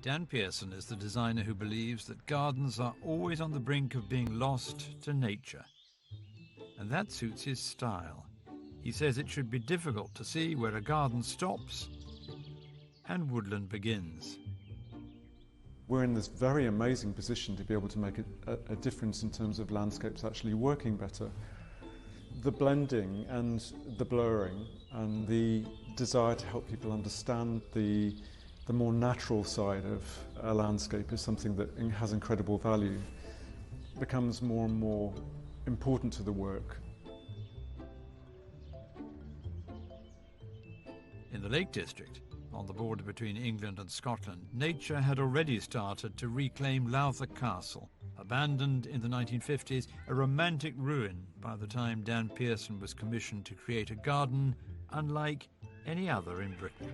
Dan Pearson is the designer who believes that gardens are always on the brink of being lost to nature. And that suits his style. He says it should be difficult to see where a garden stops and woodland begins. We're in this very amazing position to be able to make a difference in terms of landscapes actually working better. The blending and the blurring and the desire to help people understand the more natural side of a landscape is something that has incredible value, becomes more and more important to the work. In the Lake District, on the border between England and Scotland, nature had already started to reclaim Lowther Castle, abandoned in the 1950s, a romantic ruin by the time Dan Pearson was commissioned to create a garden unlike any other in Britain.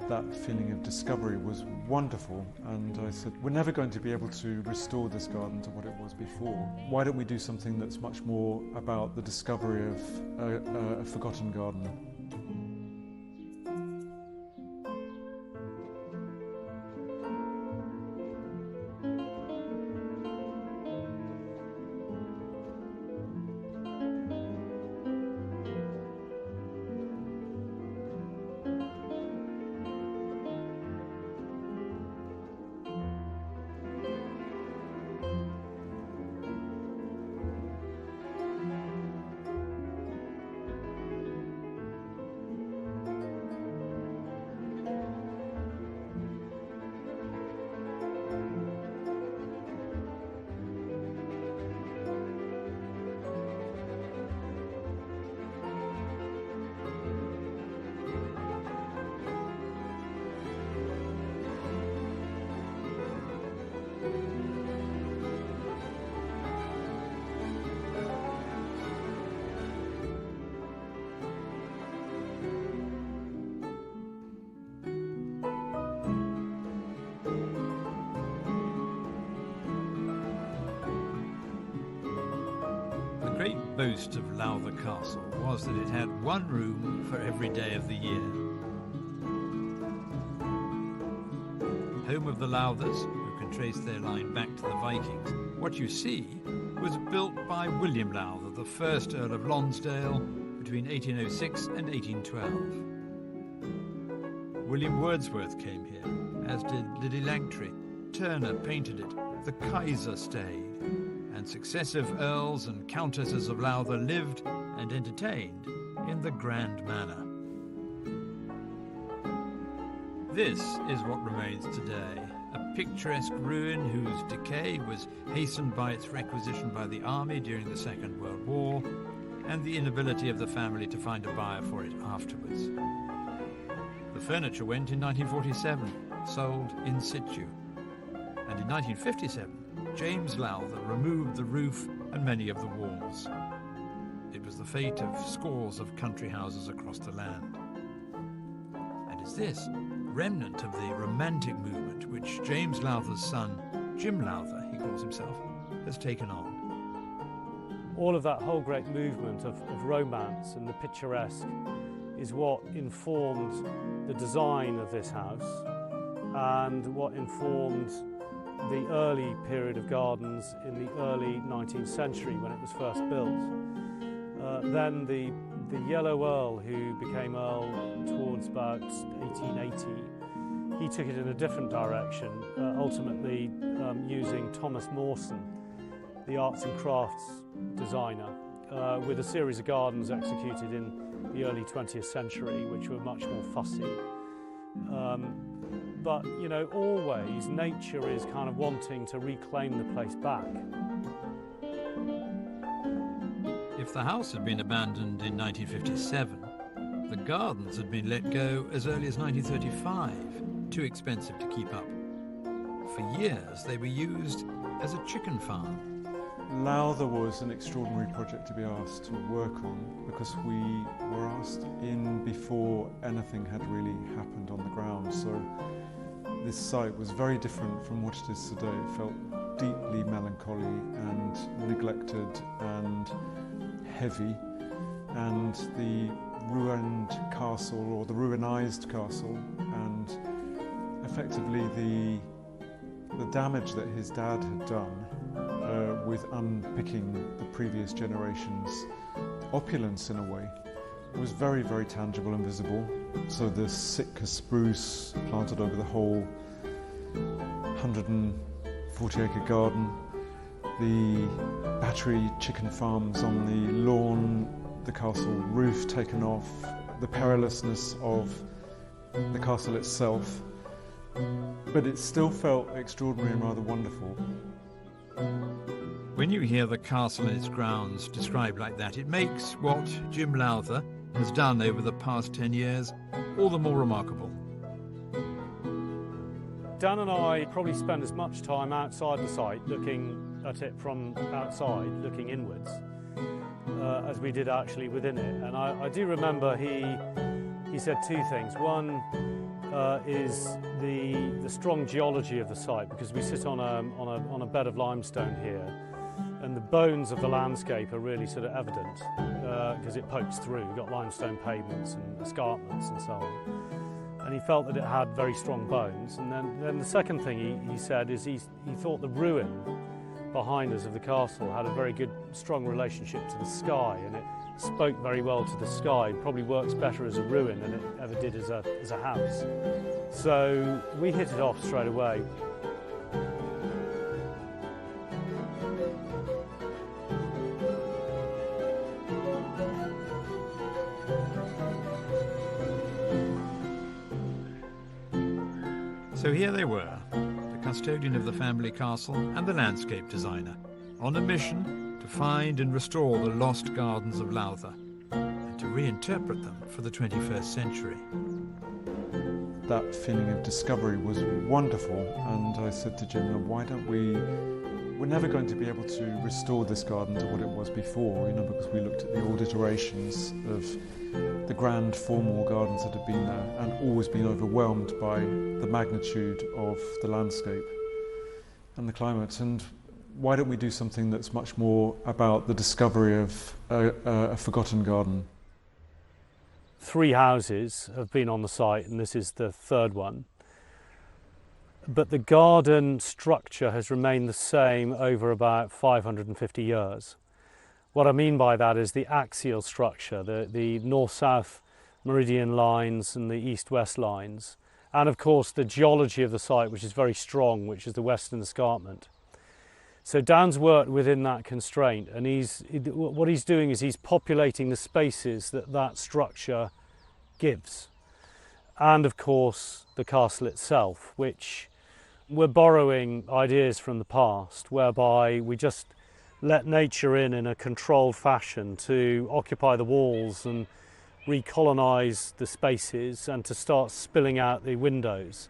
That feeling of discovery was wonderful, and I said, we're never going to be able to restore this garden to what it was before. Why don't we do something that's much more about the discovery of a forgotten garden? The great boast of Lowther Castle was that it had one room for every day of the year. Home of the Lowthers, who can trace their line back to the Vikings, what you see was built by William Lowther, the first Earl of Lonsdale, between 1806 and 1812. William Wordsworth came here, as did Lady Langtry. Turner painted it, the Kaiser stayed, and successive earls and countesses of Lowther lived and entertained in the grand manner. This is what remains today, a picturesque ruin whose decay was hastened by its requisition by the army during the Second World War and the inability of the family to find a buyer for it afterwards. The furniture went in 1947, sold in situ, and in 1957 James Lowther removed the roof and many of the walls. It was the fate of scores of country houses across the land. And is this remnant of the Romantic movement which James Lowther's son, Jim Lowther, he calls himself, has taken on? All of that whole great movement of romance and the picturesque is what informed the design of this house and what informed the early period of gardens in the early 19th century when it was first built. Then the Yellow Earl, who became Earl towards about 1880, he took it in a different direction, ultimately using Thomas Mawson, the arts and crafts designer, with a series of gardens executed in the early 20th century, which were much more fussy. But, you know, always nature is kind of wanting to reclaim the place back. If the house had been abandoned in 1957, the gardens had been let go as early as 1935, too expensive to keep up. For years, they were used as a chicken farm. Lowther was an extraordinary project to be asked to work on because we were asked in before anything had really happened on the ground. So this site was very different from what it is today. It felt deeply melancholy and neglected and heavy, and the ruined castle, or the ruinized castle, effectively the damage that his dad had done with unpicking the previous generation's opulence in a way was very, very tangible and visible. So the Sitka spruce planted over the whole 140-acre garden, the battery chicken farms on the lawn, the castle roof taken off, the perilousness of the castle itself, but it still felt extraordinary and rather wonderful. When you hear the castle and its grounds described like that, it makes what Jim Lowther has done over the past 10 years all the more remarkable. Dan and I probably spend as much time outside the site looking at it from outside, looking inwards, as we did actually within it. And I do remember he said two things. One is the strong geology of the site, because we sit on a bed of limestone here, and the bones of the landscape are really sort of evident because it pokes through. We've got limestone pavements and escarpments and so on. And he felt that it had very strong bones. And then the second thing he said is he thought the ruin behind us of the castle had a very good, strong relationship to the sky, and it spoke very well to the sky. It probably works better as a ruin than it ever did as a house. So we hit it off straight away. So here they were, the custodian of the family castle and the landscape designer, on a mission to find and restore the lost gardens of Lowther and to reinterpret them for the 21st century. That feeling of discovery was wonderful, and I said to Jim, why don't we're never going to be able to restore this garden to what it was before, because we looked at the old iterations of the grand formal gardens that have been there and always been overwhelmed by the magnitude of the landscape and the climate. And why don't we do something that's much more about the discovery of a forgotten garden? 3 houses have been on the site, and this is the 3rd one. But the garden structure has remained the same over about 550 years. What I mean by that is the axial structure, the north-south meridian lines and the east-west lines, and of course the geology of the site, which is very strong, which is the western escarpment. So Dan's worked within that constraint, and what he's doing is he's populating the spaces that structure gives. And of course the castle itself, which we're borrowing ideas from the past, whereby we just let nature in a controlled fashion to occupy the walls and recolonise the spaces and to start spilling out the windows.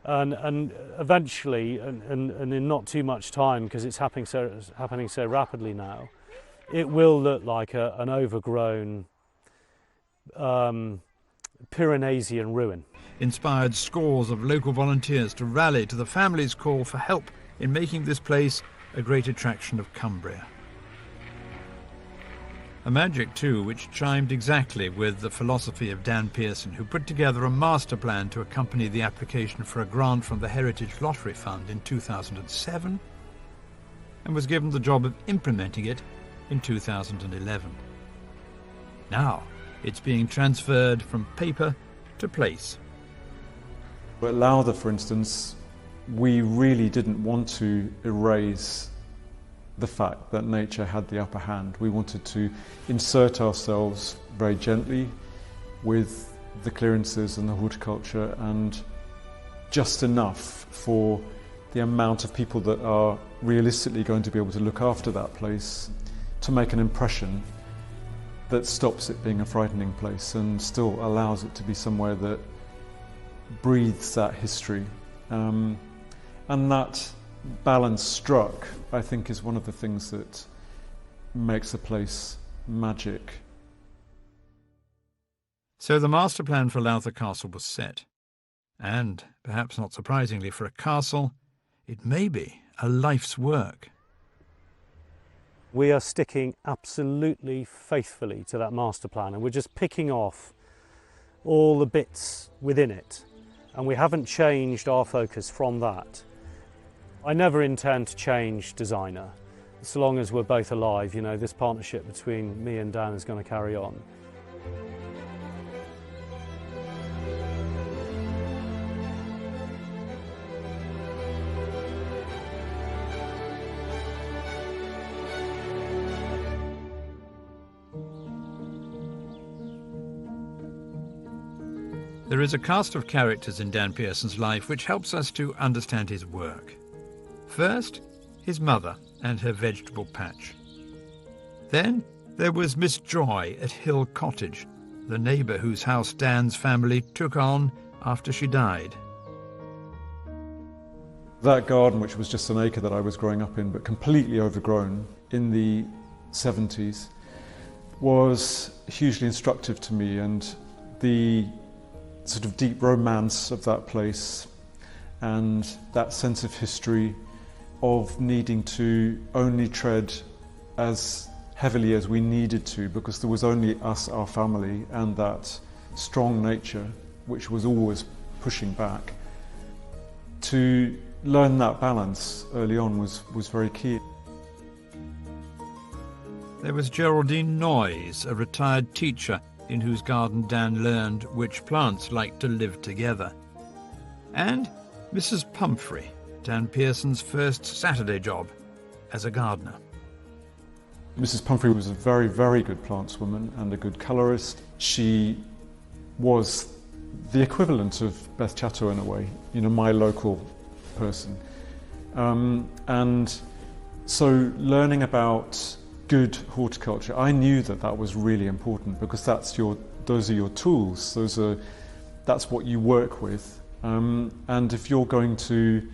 And eventually, and in not too much time, because it's happening so rapidly now, it will look like an overgrown Pyrenean ruin. Inspired scores of local volunteers to rally to the family's call for help in making this place a great attraction of Cumbria. A magic, too, which chimed exactly with the philosophy of Dan Pearson, who put together a master plan to accompany the application for a grant from the Heritage Lottery Fund in 2007 and was given the job of implementing it in 2011. Now it's being transferred from paper to place. At Lowther, for instance, we really didn't want to erase the fact that nature had the upper hand. We wanted to insert ourselves very gently with the clearances and the horticulture, and just enough for the amount of people that are realistically going to be able to look after that place to make an impression that stops it being a frightening place and still allows it to be somewhere that breathes that history. And that balance struck, I think, is one of the things that makes a place magic. So the master plan for Lowther Castle was set. And, perhaps not surprisingly for a castle, it may be a life's work. We are sticking absolutely faithfully to that master plan, and we're just picking off all the bits within it and we haven't changed our focus from that. I never intend to change designer. So long as we're both alive, you know, this partnership between me and Dan is going to carry on. There is a cast of characters in Dan Pearson's life which helps us to understand his work. First, his mother and her vegetable patch. Then there was Miss Joy at Hill Cottage, the neighbour whose house Dan's family took on after she died. That garden, which was just an acre that I was growing up in, but completely overgrown in the 70s, was hugely instructive to me, and the sort of deep romance of that place and that sense of history of needing to only tread as heavily as we needed to because there was only us, our family, and that strong nature which was always pushing back. To learn that balance early on was very key. There was Geraldine Noyes, a retired teacher in whose garden Dan learned which plants like to live together. And Mrs. Pumphrey, Dan Pearson's first Saturday job as a gardener. Mrs. Pumphrey was a very, very good plantswoman and a good colourist. She was the equivalent of Beth Chatto in a way, you know, my local person. And so learning about good horticulture, I knew that that was really important because those are your tools. That's what you work with. And if you're going to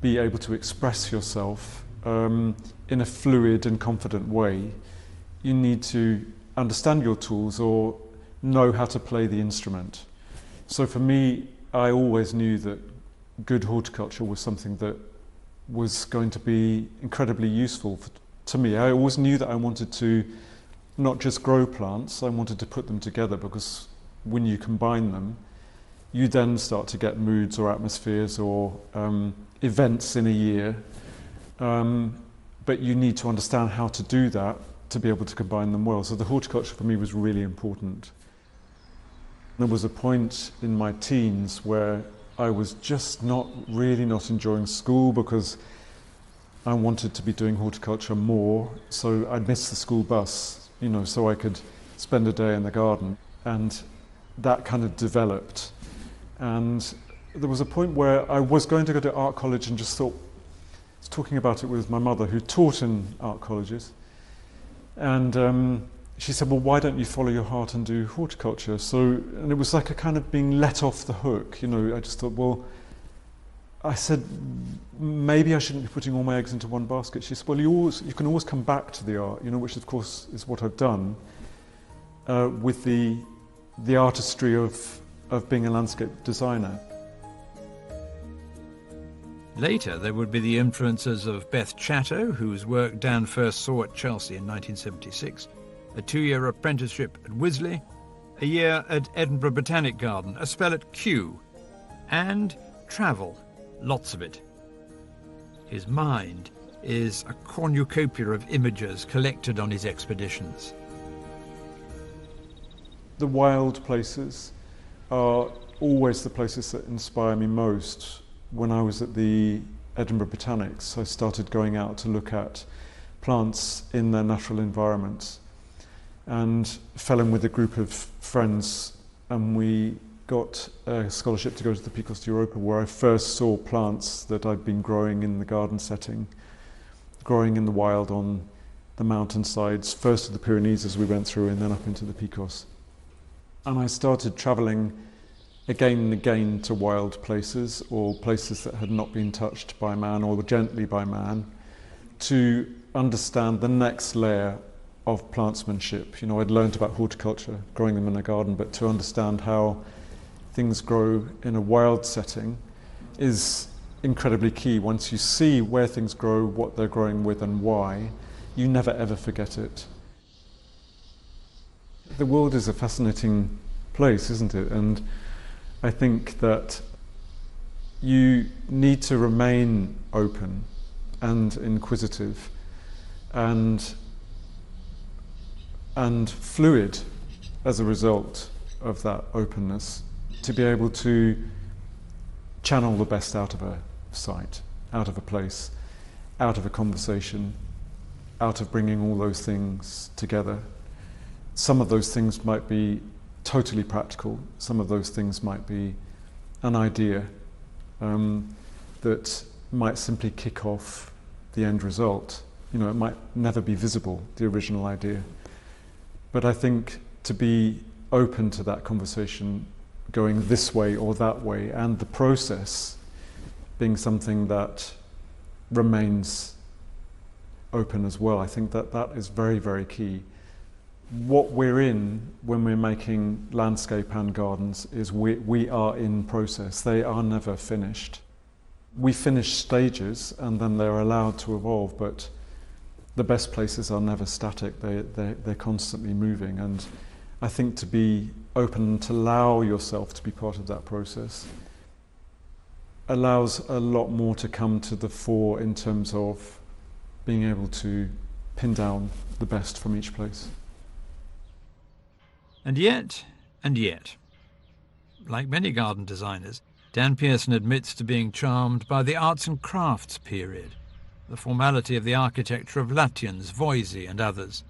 be able to express yourself in a fluid and confident way, you need to understand your tools or know how to play the instrument. So for me, I always knew that good horticulture was something that was going to be incredibly useful to me. I always knew that I wanted to not just grow plants, I wanted to put them together, because when you combine them, you then start to get moods or atmospheres or events in a year. But you need to understand how to do that to be able to combine them well. So the horticulture for me was really important. There was a point in my teens where I was just not enjoying school because I wanted to be doing horticulture more, so I'd miss the school bus, you know, so I could spend a day in the garden. And that kind of developed. And there was a point where I was going to go to art college and just thought, I was talking about it with my mother who taught in art colleges. And she said, well, why don't you follow your heart and do horticulture? And it was like a kind of being let off the hook, you know. I just thought, well, I said, maybe I shouldn't be putting all my eggs into one basket. She said, well, you can always come back to the art, you know, which of course is what I've done with the artistry of being a landscape designer. Later, there would be the influences of Beth Chatto, whose work Dan first saw at Chelsea in 1976, a 2-year apprenticeship at Wisley, a year at Edinburgh Botanic Garden, a spell at Kew, and travel, lots of it. His mind is a cornucopia of images collected on his expeditions. The wild places are always the places that inspire me most. When I was at the Edinburgh Botanics, I started going out to look at plants in their natural environments and fell in with a group of friends, and we got a scholarship to go to the Picos de Europa, where I first saw plants that I'd been growing in the garden setting, growing in the wild on the mountainsides, first to the Pyrenees as we went through and then up into the Picos. And I started travelling again and again to wild places or places that had not been touched by man or gently by man to understand the next layer of plantsmanship. You know, I'd learned about horticulture, growing them in a garden, but to understand how things grow in a wild setting is incredibly key. Once you see where things grow, what they're growing with and why, you never ever forget it. The world is a fascinating place, isn't it? And I think that you need to remain open and inquisitive and fluid as a result of that openness, to be able to channel the best out of a site, out of a place, out of a conversation, out of bringing all those things together. Some of those things might be totally practical, some of those things might be an idea that might simply kick off the end result. You know, it might never be visible, the original idea. But I think to be open to that conversation going this way or that way, and the process being something that remains open as well, I think that that is very, very key. What we're in when we're making landscape and gardens is we are in process. They are never finished. We finish stages and then they're allowed to evolve, but the best places are never static. They're constantly moving, and I think to be open, to allow yourself to be part of that process, allows a lot more to come to the fore in terms of being able to pin down the best from each place. And yet, like many garden designers, Dan Pearson admits to being charmed by the arts and crafts period, the formality of the architecture of Lutyens, Voysey and others,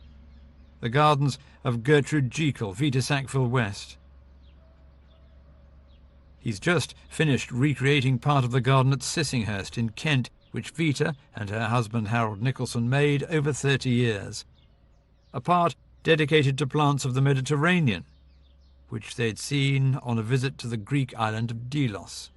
the gardens of Gertrude Jekyll, Vita Sackville West. He's just finished recreating part of the garden at Sissinghurst in Kent, which Vita and her husband Harold Nicholson made over 30 years. A part dedicated to plants of the Mediterranean, which they'd seen on a visit to the Greek island of Delos.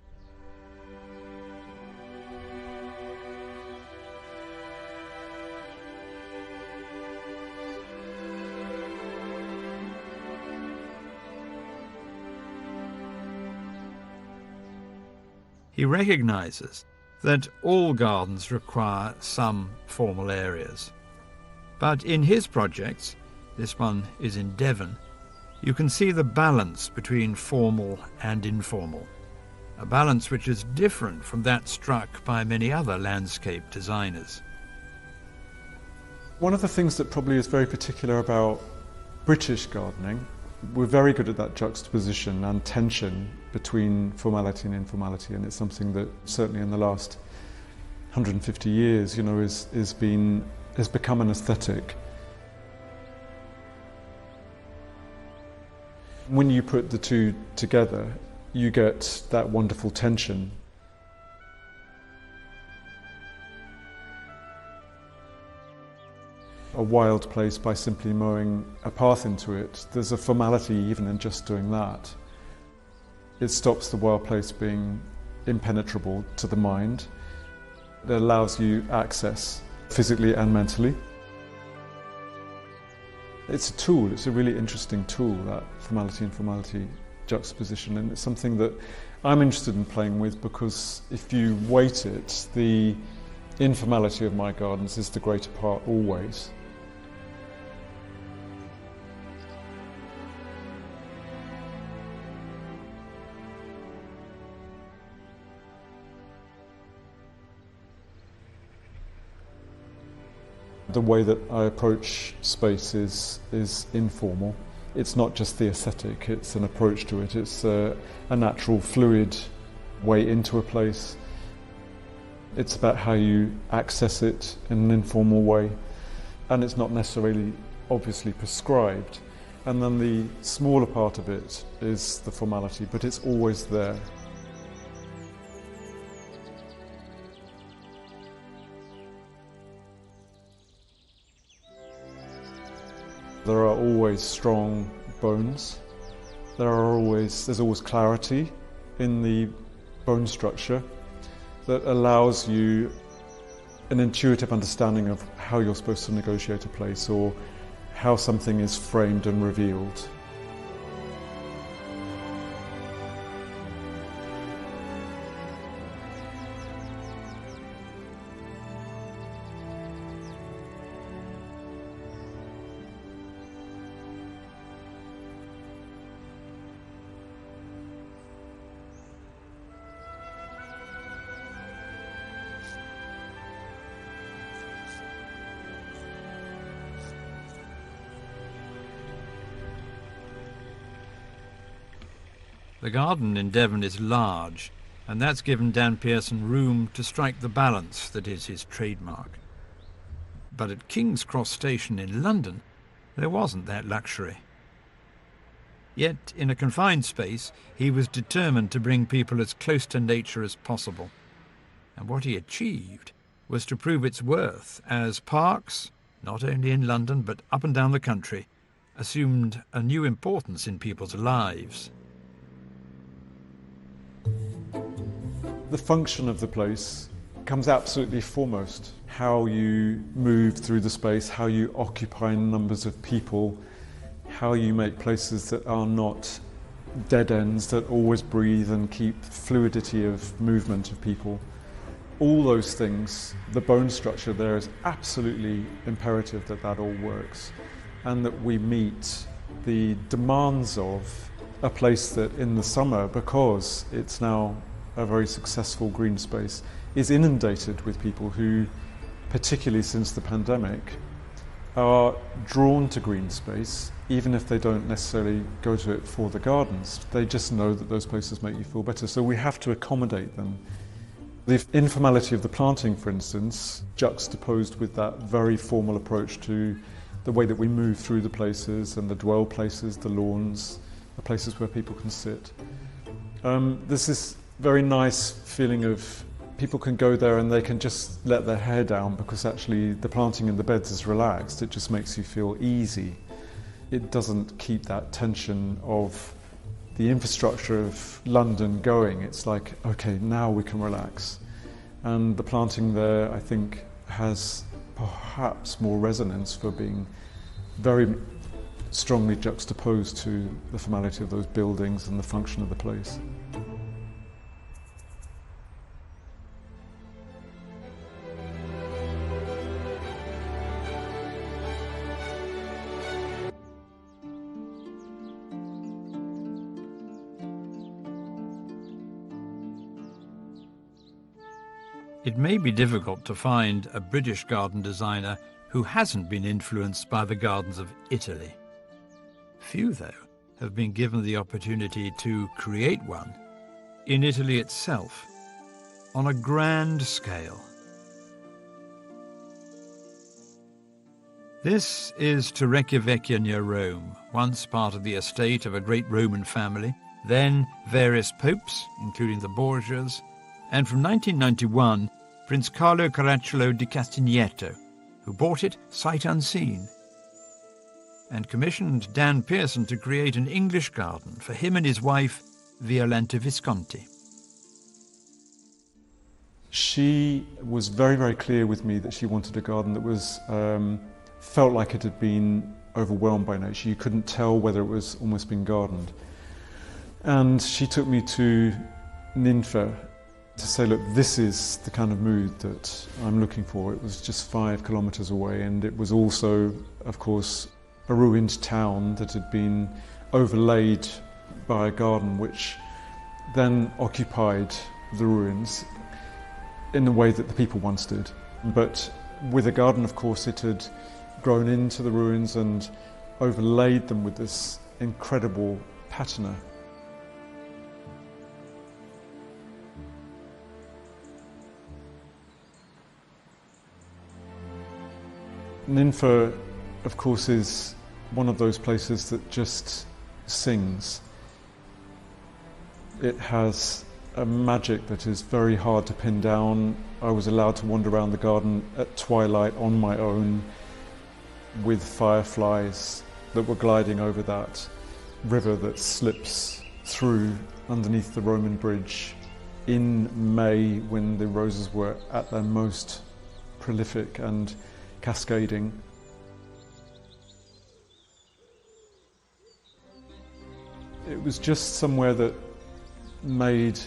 He recognises that all gardens require some formal areas. But in his projects, this one is in Devon, you can see the balance between formal and informal, a balance which is different from that struck by many other landscape designers. One of the things that probably is very particular about British gardening, we're very good at that juxtaposition and tension between formality and informality, and it's something that certainly in the last 150 years, you know, has become an aesthetic. When you put the two together, you get that wonderful tension. A wild place, by simply mowing a path into it, there's a formality even in just doing that. It stops the wild place being impenetrable to the mind. It allows you access physically and mentally. It's a tool, it's a really interesting tool, that formality and informality juxtaposition, and it's something that I'm interested in playing with, because if you weight it, the informality of my gardens is the greater part always. The way that I approach space is informal. It's not just the aesthetic, it's an approach to it. It's a natural, fluid way into a place. It's about how you access it in an informal way, and it's not necessarily obviously prescribed. And then the smaller part of it is the formality, but it's always there. There are always strong bones. There's always clarity in the bone structure that allows you an intuitive understanding of how you're supposed to negotiate a place, or how something is framed and revealed. The garden in Devon is large, and that's given Dan Pearson room to strike the balance that is his trademark. But at King's Cross Station in London, there wasn't that luxury. Yet, in a confined space, he was determined to bring people as close to nature as possible. And what he achieved was to prove its worth as parks, not only in London but up and down the country, assumed a new importance in people's lives. The function of the place comes absolutely foremost. How you move through the space, how you occupy numbers of people, how you make places that are not dead ends, that always breathe and keep fluidity of movement of people. All those things, the bone structure there is absolutely imperative that that all works, and that we meet the demands of a place that in the summer, because it's now a very successful green space, is inundated with people who, particularly since the pandemic, are drawn to green space, even if they don't necessarily go to it for the gardens. They just know that those places make you feel better. So we have to accommodate them. The informality of the planting, for instance, juxtaposed with that very formal approach to the way that we move through the places and the dwell places, the lawns, the places where people can sit. There's this very nice feeling of people can go there and they can just let their hair down because actually the planting in the beds is relaxed. It just makes you feel easy. It doesn't keep that tension of the infrastructure of London going. It's like, okay, now we can relax. And the planting there, I think, has perhaps more resonance for being very strongly juxtaposed to the formality of those buildings and the function of the place. It may be difficult to find a British garden designer who hasn't been influenced by the gardens of Italy. Few, though, have been given the opportunity to create one in Italy itself, on a grand scale. This is Torrecchia Vecchia near Rome, once part of the estate of a great Roman family, then various popes, including the Borgias, and from 1991, Prince Carlo Caracciolo di Castagneto, who bought it sight unseen, and commissioned Dan Pearson to create an English garden for him and his wife, Violante Visconti. She was very, very clear with me that she wanted a garden that was felt like it had been overwhelmed by nature. You couldn't tell whether it was almost been gardened. And she took me to Ninfa to say, look, this is the kind of mood that I'm looking for. It was just 5 kilometres away, and it was also, of course, a ruined town that had been overlaid by a garden which then occupied the ruins in the way that the people once did. But with a garden, of course, it had grown into the ruins and overlaid them with this incredible patina. Ninfa, of course, is one of those places that just sings. It has a magic that is very hard to pin down. I was allowed to wander around the garden at twilight on my own with fireflies that were gliding over that river that slips through underneath the Roman bridge in May when the roses were at their most prolific and cascading. It was just somewhere that made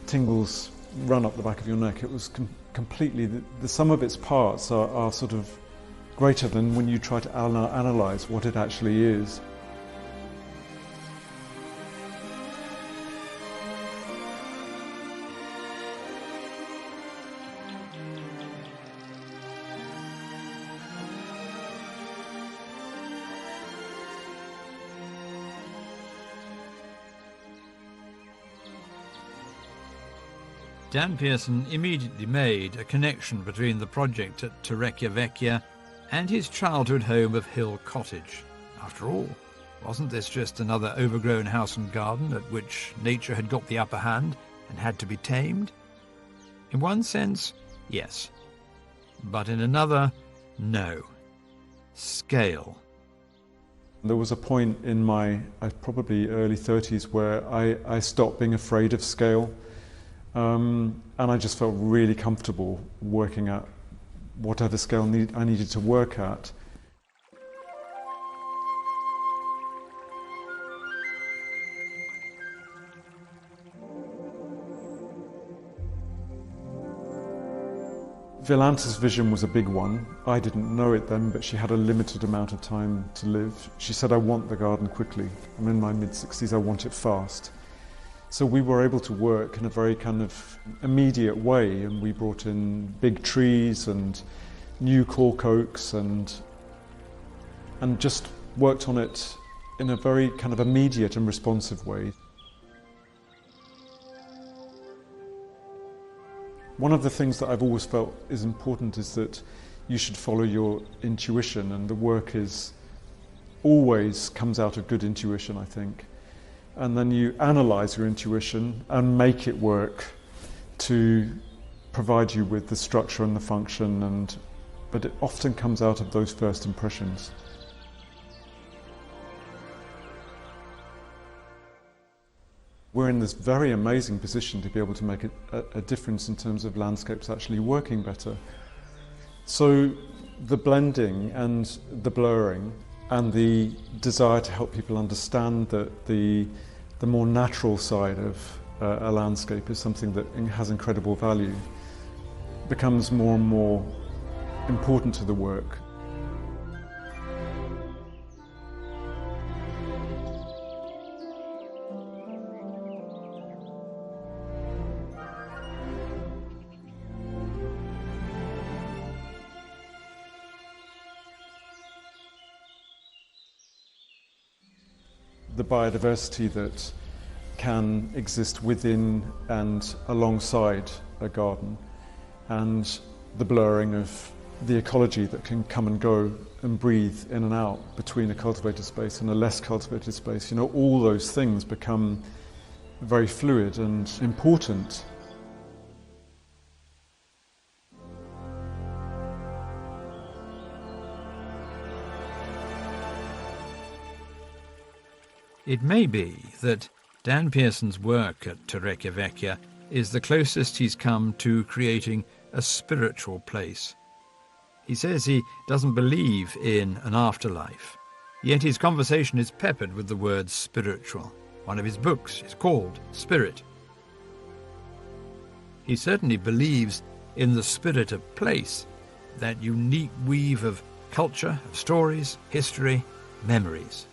tingles run up the back of your neck. It was completely, the sum of its parts are sort of greater than when you try to analyse what it actually is. Dan Pearson immediately made a connection between the project at Torrecchia Vecchia and his childhood home of Hill Cottage. After all, wasn't this just another overgrown house and garden at which nature had got the upper hand and had to be tamed? In one sense, yes. But in another, no. Scale. There was a point in my probably early 30s where I stopped being afraid of scale, and I just felt really comfortable working at whatever scale I needed to work at. Violanta's vision was a big one. I didn't know it then, but she had a limited amount of time to live. She said, I want the garden quickly. I'm in my mid-60s, I want it fast. So we were able to work in a very kind of immediate way, and we brought in big trees and new cork oaks and just worked on it in a very kind of immediate and responsive way. One of the things that I've always felt is important is that you should follow your intuition, and the work always comes out of good intuition, I think. And then you analyse your intuition and make it work to provide you with the structure and the function, but it often comes out of those first impressions. We're in this very amazing position to be able to make a difference in terms of landscapes actually working better. So the blending and the blurring and the desire to help people understand that the more natural side of a landscape is something that has incredible value becomes more and more important to the work. The biodiversity that can exist within and alongside a garden, and the blurring of the ecology that can come and go and breathe in and out between a cultivated space and a less cultivated space. You know, all those things become very fluid and important. It may be that Dan Pearson's work at Torrecchia Vecchia is the closest he's come to creating a spiritual place. He says he doesn't believe in an afterlife, yet his conversation is peppered with the word spiritual. One of his books is called Spirit. He certainly believes in the spirit of place, that unique weave of culture, of stories, history, memories.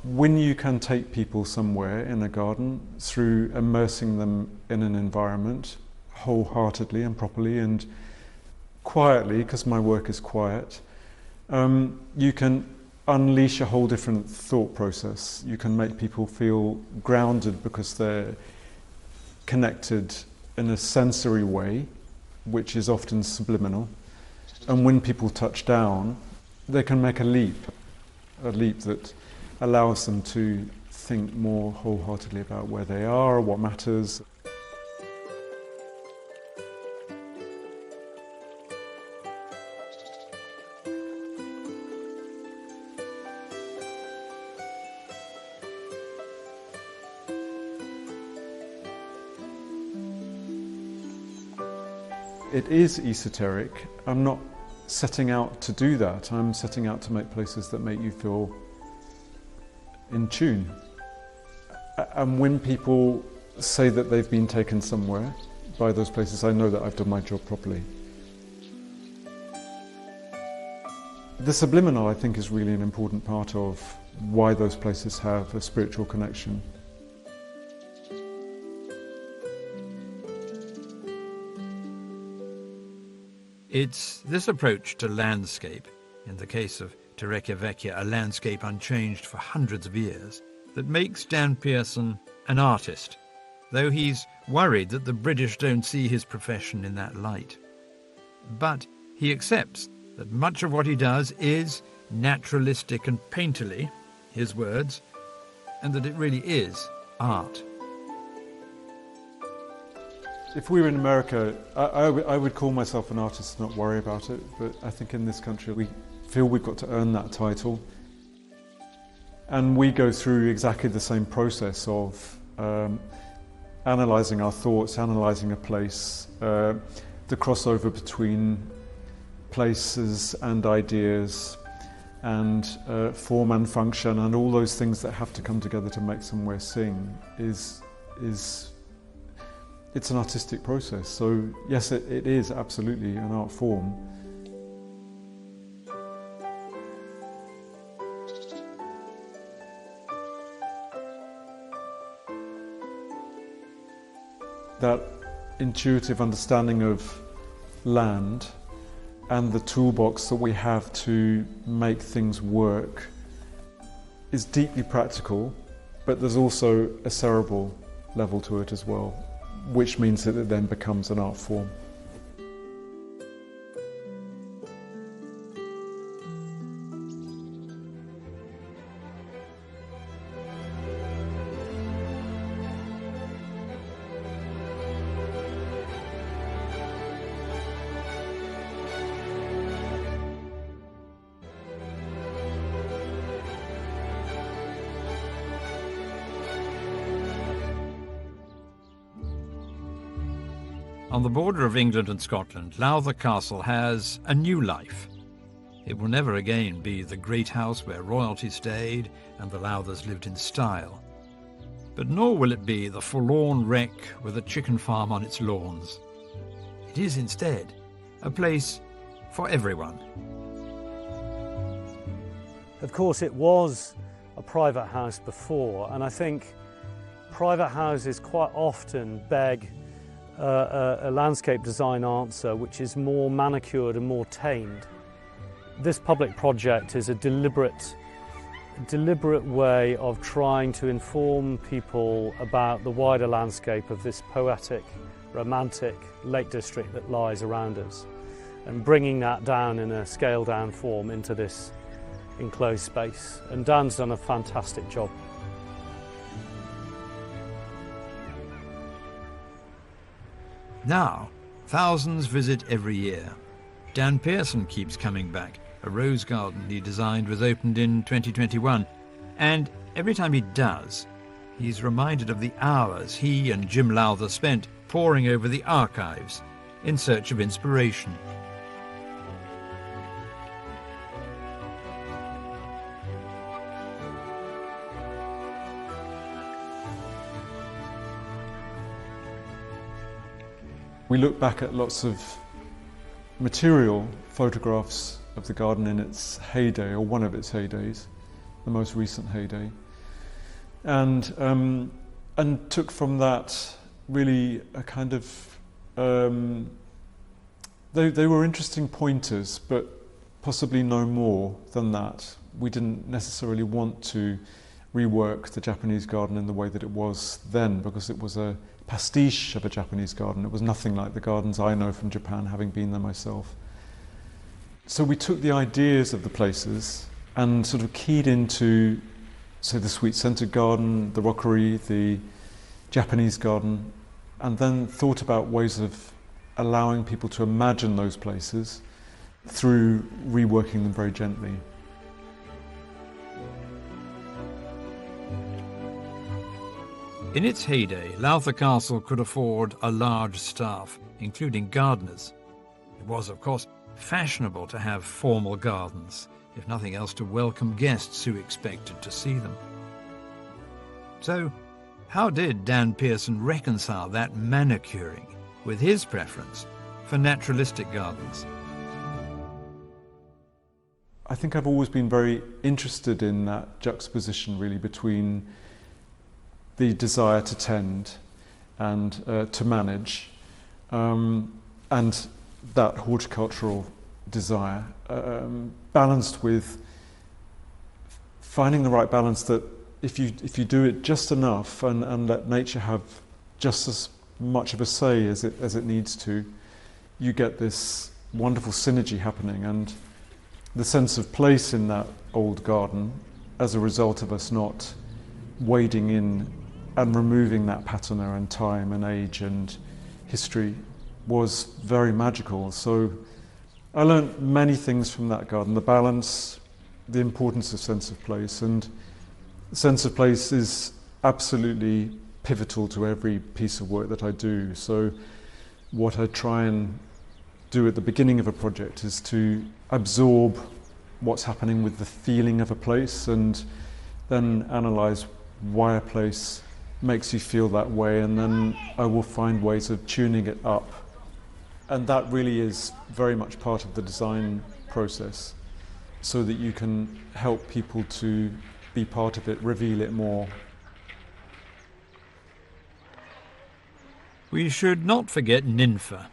When you can take people somewhere in a garden through immersing them in an environment wholeheartedly and properly and quietly, because my work is quiet, you can unleash a whole different thought process. You can make people feel grounded because they're connected in a sensory way, which is often subliminal. And when people touch down, they can make a leap that allows them to think more wholeheartedly about where they are, what matters. It is esoteric. I'm not setting out to do that. I'm setting out to make places that make you feel in tune. And when people say that they've been taken somewhere by those places, I know that I've done my job properly. The subliminal, I think, is really an important part of why those places have a spiritual connection. It's this approach to landscape, in the case of Torrecchia Vecchia, a landscape unchanged for hundreds of years, that makes Dan Pearson an artist, though he's worried that the British don't see his profession in that light. But he accepts that much of what he does is naturalistic and painterly, his words, and that it really is art. If we were in America, I would call myself an artist and not worry about it, but I think in this country we feel we've got to earn that title. And we go through exactly the same process of analysing our thoughts, analysing a place, the crossover between places and ideas and form and function and all those things that have to come together to make somewhere sing it's an artistic process. So yes, it is absolutely an art form. That intuitive understanding of land and the toolbox that we have to make things work is deeply practical, but there's also a cerebral level to it as well, which means that it then becomes an art form. On the border of England and Scotland, Lowther Castle has a new life. It will never again be the great house where royalty stayed and the Lowthers lived in style. But nor will it be the forlorn wreck with a chicken farm on its lawns. It is instead a place for everyone. Of course, it was a private house before, and I think private houses quite often beg a landscape design answer which is more manicured and more tamed. This public project is a deliberate way of trying to inform people about the wider landscape of this poetic, romantic Lake District that lies around us, and bringing that down in a scaled-down form into this enclosed space. And Dan's done a fantastic job. Now, thousands visit every year. Dan Pearson keeps coming back. A rose garden he designed was opened in 2021. And every time he does, he's reminded of the hours he and Jim Lowther spent poring over the archives in search of inspiration. We look back at lots of material photographs of the garden in its heyday, or one of its heydays, the most recent heyday, and took from that really a kind of they were interesting pointers, but possibly no more than that. We didn't necessarily want to rework the Japanese garden in the way that it was then, because it was a pastiche of a Japanese garden. It was nothing like the gardens I know from Japan, having been there myself. So we took the ideas of the places and sort of keyed into, say, the sweet-scented garden, the rockery, the Japanese garden, and then thought about ways of allowing people to imagine those places through reworking them very gently. In its heyday, Lowther Castle could afford a large staff, including gardeners. It was, of course, fashionable to have formal gardens, if nothing else to welcome guests who expected to see them. So, how did Dan Pearson reconcile that manicuring with his preference for naturalistic gardens? I think I've always been very interested in that juxtaposition, really, between the desire to tend and to manage, and that horticultural desire, balanced with finding the right balance that if you do it just enough and let nature have just as much of a say as it needs to, you get this wonderful synergy happening, and the sense of place in that old garden, as a result of us not wading in and removing that patina and time and age and history, was very magical. So I learnt many things from that garden: the balance, the importance of sense of place, and sense of place is absolutely pivotal to every piece of work that I do. So what I try and do at the beginning of a project is to absorb what's happening with the feeling of a place, and then analyse why a place makes you feel that way, and then I will find ways of tuning it up. And that really is very much part of the design process, so that you can help people to be part of it, reveal it more. We should not forget Ninfa.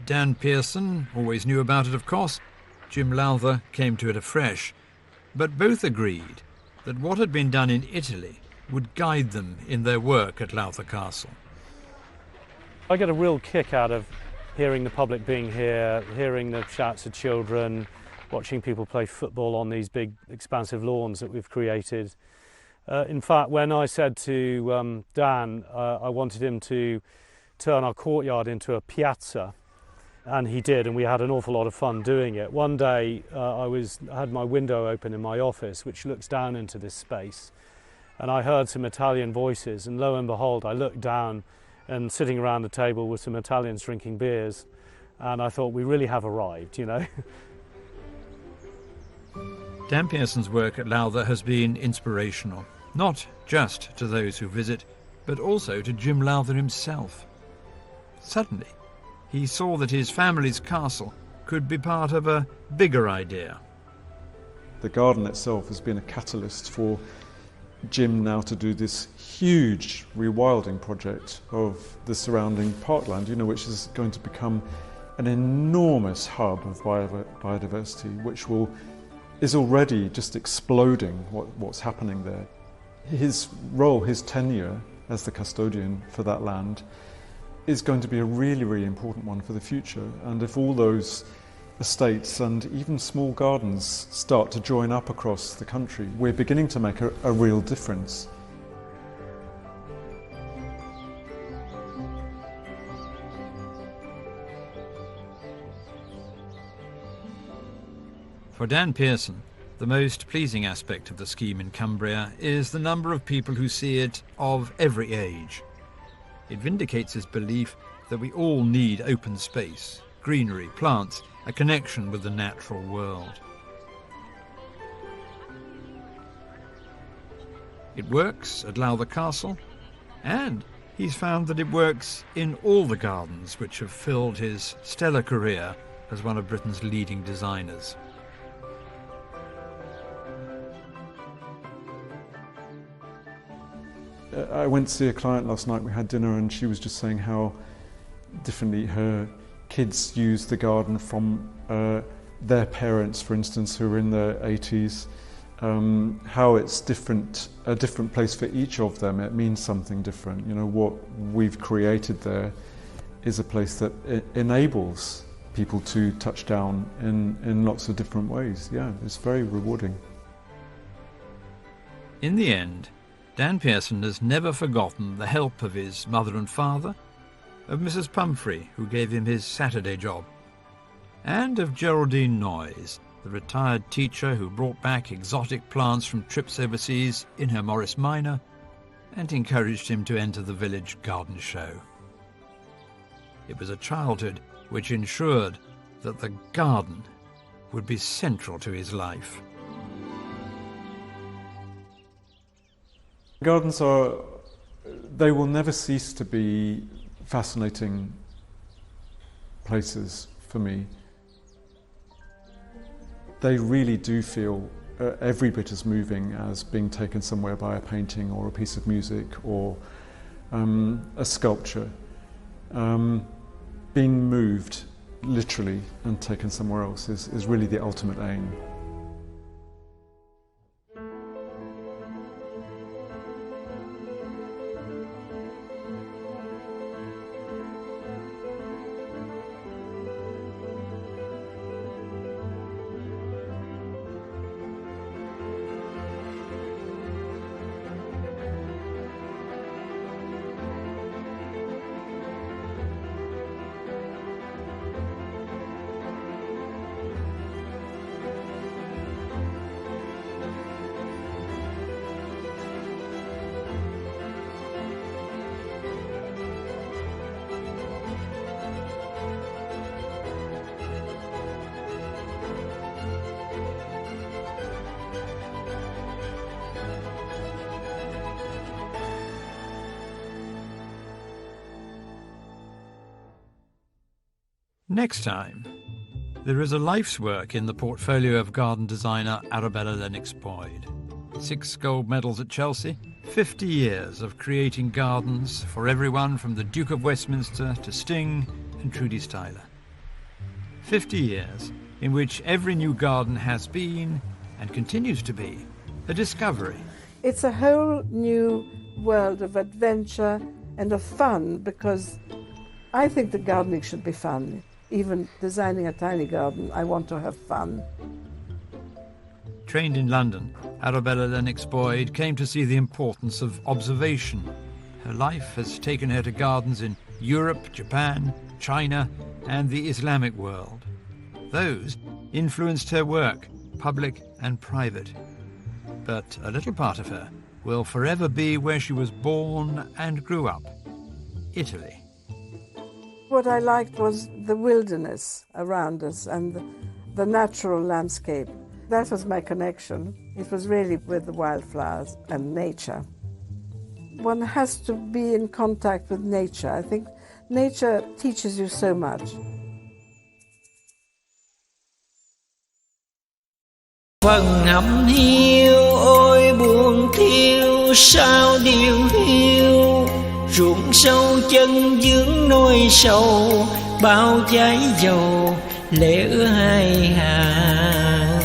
Dan Pearson always knew about it, of course. Jim Lowther came to it afresh. But both agreed that what had been done in Italy would guide them in their work at Lowther Castle. I get a real kick out of hearing the public being here, hearing the shouts of children, watching people play football on these big expansive lawns that we've created. In fact, when I said to Dan I wanted him to turn our courtyard into a piazza, and he did, and we had an awful lot of fun doing it. One day I had my window open in my office, which looks down into this space, and I heard some Italian voices, and lo and behold, I looked down, and sitting around the table with some Italians drinking beers, and I thought, we really have arrived, you know. Dan Pearson's work at Lowther has been inspirational, not just to those who visit, but also to Jim Lowther himself. Suddenly, he saw that his family's castle could be part of a bigger idea. The garden itself has been a catalyst for Jim now to do this huge rewilding project of the surrounding parkland, you know, which is going to become an enormous hub of biodiversity, which is already just exploding what's happening there. His role, his tenure as the custodian for that land, is going to be a really, really important one for the future. And if all those estates and even small gardens start to join up across the country, we're beginning to make a real difference. For Dan Pearson, the most pleasing aspect of the scheme in Cumbria is the number of people who see it of every age. It vindicates his belief that we all need open space, greenery, plants, a connection with the natural world. It works at Lowther Castle, and he's found that it works in all the gardens which have filled his stellar career as one of Britain's leading designers. I went to see a client last night. We had dinner, and she was just saying how differently her kids use the garden from their parents, for instance, who are in their 80s. How it's a different place for each of them. It means something different. You know, what we've created there is a place that enables people to touch down in lots of different ways. Yeah, it's very rewarding. In the end, Dan Pearson has never forgotten the help of his mother and father, of Mrs. Pumphrey, who gave him his Saturday job, and of Geraldine Noyes, the retired teacher who brought back exotic plants from trips overseas in her Morris Minor and encouraged him to enter the village garden show. It was a childhood which ensured that the garden would be central to his life. Gardens they will never cease to be fascinating places for me. They really do feel every bit as moving as being taken somewhere by a painting or a piece of music or a sculpture. Being moved literally and taken somewhere else is really the ultimate aim. Next time, there is a life's work in the portfolio of garden designer Arabella Lennox-Boyd. 6 gold medals at Chelsea, 50 years of creating gardens for everyone from the Duke of Westminster to Sting and Trudy Styler. 50 years in which every new garden has been, and continues to be, a discovery. It's a whole new world of adventure and of fun, because I think that gardening should be fun. Even designing a tiny garden, I want to have fun. Trained in London, Arabella Lennox-Boyd came to see the importance of observation. Her life has taken her to gardens in Europe, Japan, China, and the Islamic world. Those influenced her work, public and private. But a little part of her will forever be where she was born and grew up, Italy. What I liked was the wilderness around us and the natural landscape. That was my connection. It was really with the wildflowers and nature. One has to be in contact with nature. I think nature teaches you so much. Phần hầm hiu ôi buồn thiêu sao điều hiu, ruộng sâu chân dưỡng nỗi sầu bao trái dầu lệ hai hàng,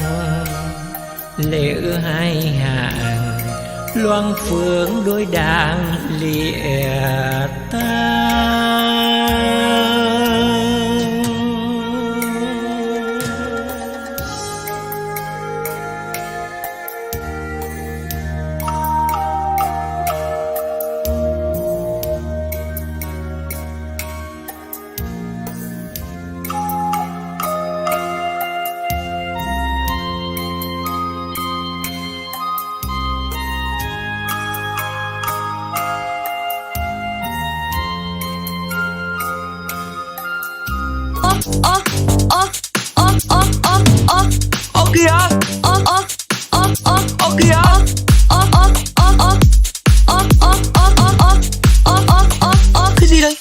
lệ hai hàng loan phượng đôi đàn lìa tan. Cái gì đây?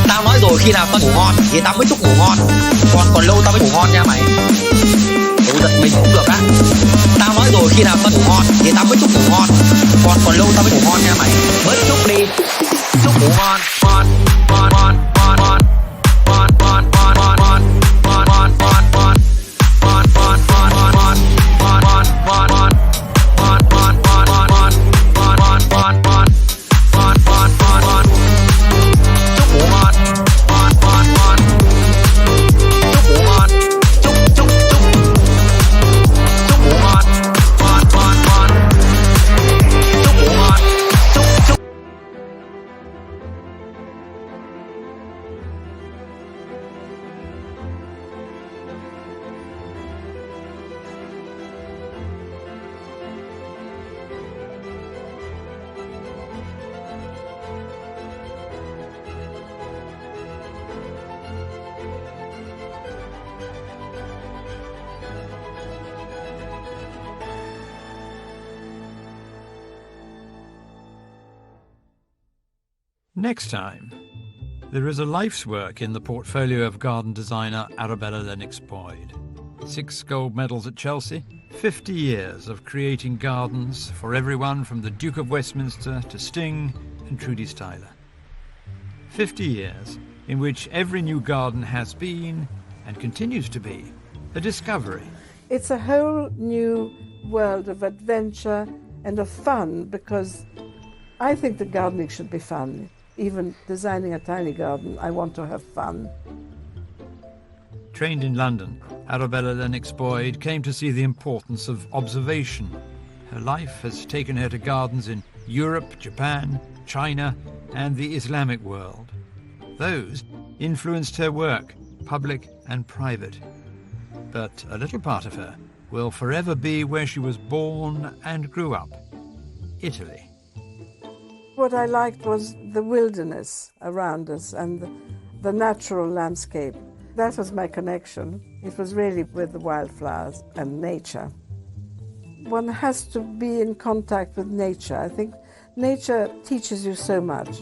Tao nói rồi khi nào tao ngủ ngon thì tao mới chúc ngủ ngon. Còn lâu tao mới ngủ ngon nha mày. Ủa giật mình cũng được á. Tao nói rồi khi nào tao ngủ ngon thì tao mới chúc ngủ ngon. Còn lâu tao mới ngủ ngon nha mày. Bớt chúc đi. Chúc ngủ ngon. Ngon. Ngon ngon ngon ngon. Ngon ngon ngon ngon ngon. Ngon ngon ngon ngon. Ngon ngon ngon ngon ngon. Ngon ngon ngon ngon. Ngon ngon ngon ngon ngon. Ngon ngon ngon ngon. Ngon ngon ngon ngon. Chúc ngủ ngon. Ngon ngon ngon. Chúc ngủ ngon. Chúc chúc chúc. Chúc ngủ ngon. Ngon ngon ngon. Chúc ngủ ngon. Chúc chúc. Next time, there is a life's work in the portfolio of garden designer Arabella Lennox-Boyd. 6 gold medals at Chelsea, 50 years of creating gardens for everyone from the Duke of Westminster to Sting and Trudy Styler. 50 years in which every new garden has been, and continues to be, a discovery. It's a whole new world of adventure and of fun, because I think that gardening should be fun. Even designing a tiny garden, I want to have fun. Trained in London, Arabella Lennox-Boyd came to see the importance of observation. Her life has taken her to gardens in Europe, Japan, China, and the Islamic world. Those influenced her work, public and private. But a little part of her will forever be where she was born and grew up, Italy. What I liked was the wilderness around us and the natural landscape. That was my connection. It was really with the wildflowers and nature. One has to be in contact with nature. I think nature teaches you so much.